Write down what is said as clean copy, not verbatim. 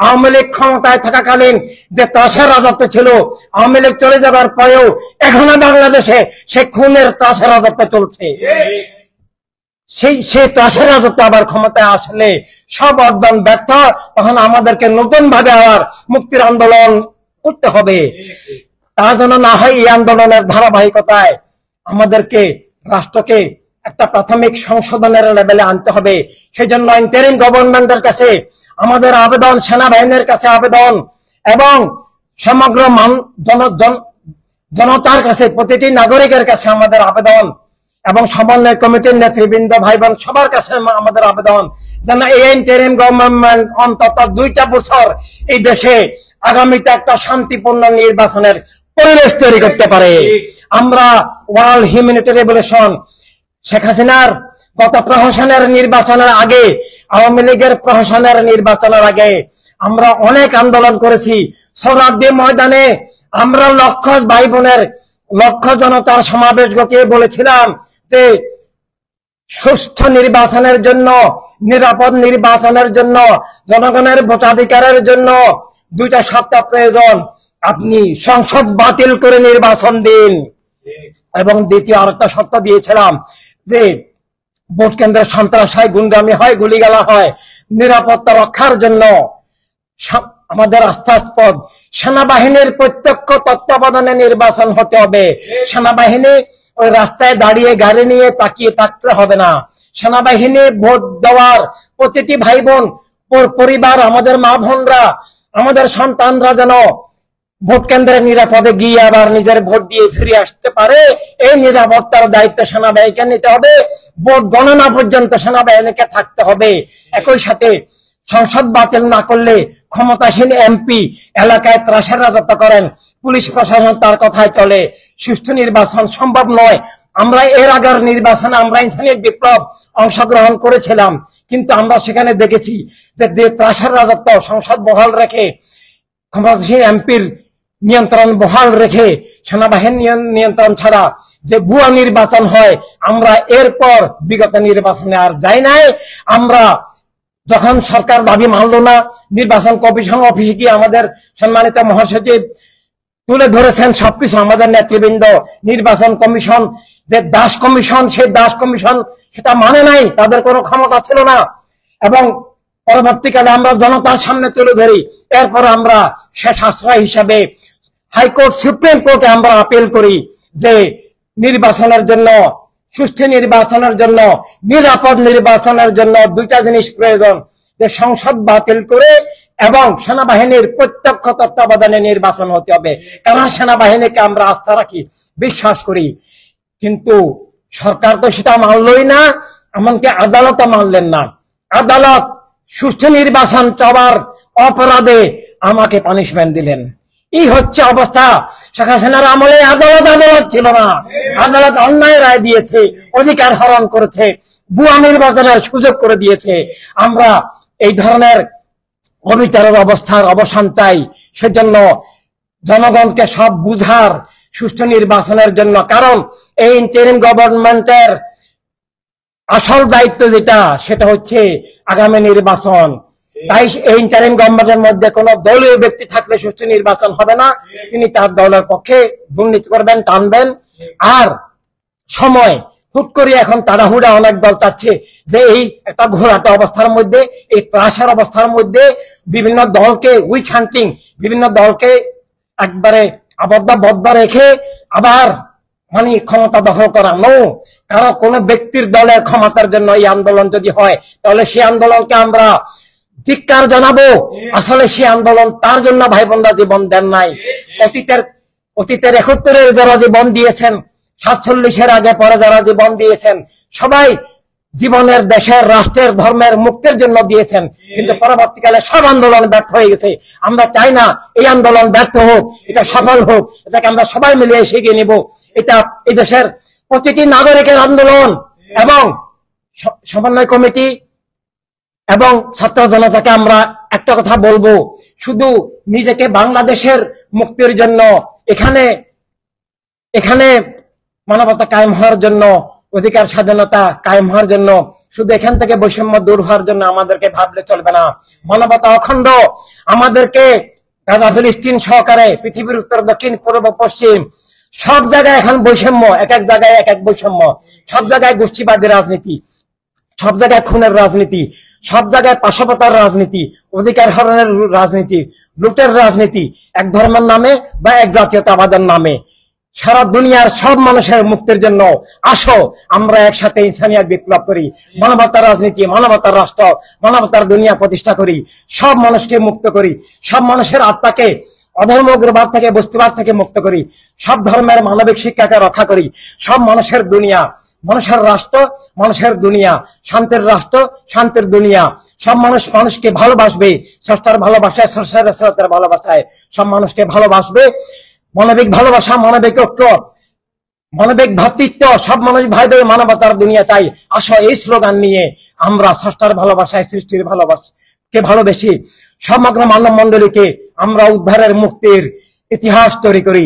আওয়ামী লীগ ক্ষমতায় থাকাকালীন যে ত্রাসের রাজত্ব ছিল, আওয়ামী লীগ চলে যাবার পরেও এখনো বাংলাদেশে সেই খুনের ত্রাসের রাজত্ব চলছে। সেই ত্রাসের রাজত্ব আবার ক্ষমতায় আসলে সব অর্জন ব্যর্থ, তখন আমাদেরকে নতুন ভাবে আবার মুক্তির আন্দোলন করতে হবে। তা যেন না হয়, এই আন্দোলনের ধারাবাহিকতায় আমাদেরকে রাষ্ট্রকে একটা প্রাথমিক সংশোধনের লেভেলে আনতে হবে। সেই জন্য ইন্টারিম গভর্নমেন্টের কাছে আমাদের আবেদন, সেনাবাহিনীর কাছে আবেদন, এবং সমগ্র জনতার কাছে, প্রতিটি নাগরিকের কাছে আমাদের আবেদন, এবং সমন্বয় কমিটির নেতৃবৃন্দ ভাই বোন সবার কাছে আমাদের আবেদন, যেন এই ইন্টারিম গভর্নমেন্ট অন্তত 2টা বছর এই দেশে আগামীতে একটা শান্তিপূর্ণ নির্বাচনের পরিবেশ তৈরি করতে পারে। আমরা ওয়ার্ল্ড হিউম্যানিটারিয়ান রেভলিউশন, শেখ হাসিনার গত প্রহসনের নির্বাচনের আগে, আওয়ামী লীগের প্রহসনের নির্বাচনের আগে আমরা অনেক আন্দোলন করেছি। সোহরাওয়ার্দী ময়দানে আমরা লক্ষ ভাই বোনের, লক্ষ জনতার সমাবেশ ঘটিয়ে বলেছিলাম যে সুষ্ঠু নির্বাচনের জন্য, নিরাপদ নির্বাচনের জন্য, জনগণের ভোটাধিকারের জন্য 2টা শর্ত প্রয়োজন। আপনি সংসদ বাতিল করে নির্বাচন দিন, এবং দ্বিতীয় আরেকটা শর্ত দিয়েছিলাম যে ভোট কেন্দ্রে সন্ত্রাস হয়, গুন্ডামি হয়, গুলিগালা হয়, নিরাপত্তা রক্ষার জন্য আমাদের আস্থাস্পদ সেনাবাহিনীর প্রত্যক্ষ তত্ত্বাবধানে নির্বাচন হতে হবে। সেনাবাহিনী ওই রাস্তায় দাঁড়িয়ে গাড়ি নিয়ে তাকিয়ে থাকতে হবে না। সেনাবাহিনী ভোট দেওয়ার প্রতিটি ভাই বোন, পরিবার, আমাদের মা বোনরা, আমাদের সন্তানরা যেন ভোট কেন্দ্রে নিরাপদে গিয়ে আবার নিজের ভোট দিয়ে ফিরে আসতে পারে, এই নিরাপত্তার দায়িত্ব সেনাবাহিনীকে নিতে হবে। ভোট গণনা পর্যন্ত সেনাবাহিনীকে থাকতে হবে। একই সাথে সংসদ বাতিল না করলে ক্ষমতাসীন এমপি এলাকায় ত্রাসের রাজত্ব করেন, পুলিশ প্রশাসন তার কথায় চলে, সুষ্ঠু নির্বাচন সম্ভব নয়। আমরা এর আগের নির্বাচনে আমরা ইনসানিয়ত বিপ্লব অংশগ্রহণ করেছিলাম, কিন্তু আমরা সেখানে দেখেছি যে ত্রাসের রাজত্ব সংসদ বহাল রেখে, ক্ষমতাসীন এমপির নিয়ন্ত্রণ বহাল রেখে, সেনাবাহিনীর নিয়ন্ত্রণ ছাড়া যে ভুয়া নির্বাচন হয়, আমরা এরপর বিগত নির্বাচনে আর যাই নাই। আমরা যখন সরকার দাবি মানল না, নির্বাচন কমিশন অফিসে গিয়ে আমাদের সম্মানিত মহাসচিব তুলে ধরেছেন সবকিছু, আমাদের নেতৃবৃন্দ, নির্বাচন কমিশন যে দাস কমিশন, সেই দাস কমিশন সেটা মানে নাই, তাদের কোনো ক্ষমতা ছিল না। এবং পরবর্তীকালে আমরা জনতার সামনে তুলে ধরি। এরপর আমরা শেষ আশ্রয় হিসাবে হাইকোর্ট, সুপ্রিম কোর্টে আমরা আপিল করি যে নির্বাচনের জন্য, সুষ্ঠু নির্বাচনের জন্য, নিরাপদ নির্বাচনের জন্য 2টা জিনিস প্রয়োজন, যে সংসদ বাতিল করে এবং সেনাবাহিনীর প্রত্যক্ষ তত্ত্বাবধানে নির্বাচন হতে হবে। কারণ সেনাবাহিনীকে আমরা আস্থা রাখি, বিশ্বাস করি। কিন্তু সরকার তো সেটা মানলই না, এমনকি আদালত মানলেন না। আদালত সুষ্ঠু নির্বাচন চাওয়ার অপরাধে আমাকে পানিশমেন্ট দিলেন। এই হচ্ছে অবস্থা। শেখ হাসিনার আমলে আদালত ছিল না, আদালত অন্যায় রায় দিয়েছে, অধিকার হরণ করেছে, ভুয়া নির্বাচনের সুযোগ করে দিয়েছে। আমরা এই ধরনের অবিচারের অবস্থার অবসান চাই। সেজন্য জনগণকে সব বুঝার, সুষ্ঠু নির্বাচনের জন্য, কারণ এই ইন্টারিম গভর্নমেন্টের আসল দায়িত্ব যেটা, সেটা হচ্ছে আগামী নির্বাচন। তাই এই ইন্টারিম গভর্নমেন্টের মধ্যে কোন দলীয় ব্যক্তি থাকলে সুষ্ঠু নির্বাচন হবে না। তিনি তার দলের পক্ষে দুর্নীতি করবেন, টানবেন। আর সময় হুট করে এখন তাড়াহুড়া অনেক দল চাচ্ছে যে এই একটা ঘোরাটা অবস্থার মধ্যে, এই ত্রাসের অবস্থার মধ্যে বিভিন্ন দলকে উইচ হান্টিং, বিভিন্ন দলকে একবারে আবদ্ধ রেখে আবার মানে ক্ষমতা দখল করা। নো, কারণ কোন ব্যক্তির দলের ক্ষমতার জন্য এই আন্দোলন যদি হয়, তাহলে সেই আন্দোলনকে আমরা ধিক্কার জানাবো। আসলে সেই আন্দোলন তার জন্য ভাই বোনরা জীবন দেন নাই। অতীতের 71-এর যারা জীবন দিয়েছেন, 47-এর আগে পরে যারা জীবন দিয়েছেন, সবাই জীবনের, দেশের, রাষ্ট্রের, ধর্মের মুক্তির জন্য দিয়েছেন। কিন্তু পরবর্তীকালে সব আন্দোলন ব্যর্থ হয়ে গেছে। আমরা চাই না এই আন্দোলন ব্যর্থ হোক, এটা সফল হোক, এটাকে আমরা সবাই মিলে এগিয়ে নেব। এটা এই দেশের প্রতিটি নাগরিকের আন্দোলন। এবং সমন্বয় কমিটি এবং ছাত্র জনতাকে আমরা একটা কথা বলবো, শুধু নিজেকে বাংলাদেশের মুক্তির জন্য, এখানে মানবতা কায়েম হওয়ার জন্য, অধিকার স্বাধীনতা কায়েম হওয়ার জন্য শুধু এখান থেকে বৈষম্য দূর হওয়ার জন্য আমাদেরকে ভাবলে চলবে না। মানবতা অখণ্ড, আমাদেরকে গাজা ফিলিস্তিন সহকারে পৃথিবীর উত্তর দক্ষিণ পূর্ব পশ্চিম সব জায়গায় এখন বৈষম্য, এক এক জায়গায় এক এক বৈষম্য, সব জায়গায় গোষ্ঠীবাদী রাজনীতি, সব জায়গায় খুনের রাজনীতি, সব জায়গায় পাশবতার রাজনীতি, অধিকার হরণের রাজনীতি, লুটের রাজনীতি, এক ধর্মের নামে বা এক জাতীয়তাবাদের নামে। সারা দুনিয়ার সব মানুষের মুক্তির জন্য আসো আমরা একসাথে ইনসানিয়াত বিপ্লব করি, মানবতার রাজনীতি, মানবতার রাষ্ট্র, মানবতার দুনিয়া প্রতিষ্ঠা করি, সব মানুষকে মুক্ত করি, সব মানুষের আত্মাকে অধর্ম উগ্রবাদ থেকে বস্তুবাদ থেকে মুক্ত করি, সব ধর্মের মানবিক শিক্ষাকে রক্ষা করি, সব মানুষের দুনিয়া, মানুষের রাষ্ট্র, মানুষের দুনিয়া, শান্তির রাষ্ট্র, শান্তির দুনিয়া। সব মানুষ মানুষকে ভালোবাসবে, স্রষ্টার ভালোবাসায়, স্রষ্টার ভালোবাসায় সব মানুষকে ভালোবাসবে। মানবিক ভালোবাসা, মানবিক ঐক্য, মানবিক ভ্রাতৃত্ব, সব মানুষ ভাই ভাই মানবতার দুনিয়া চাই। আসো এই স্লোগান নিয়ে আমরা স্রষ্টার ভালোবাসায়, সৃষ্টির ভালোবাসাকে ভালোবেসি, সমগ্র মানব মণ্ডলীকে আমরা উদ্ধারের মুক্তির ইতিহাস তৈরি করি।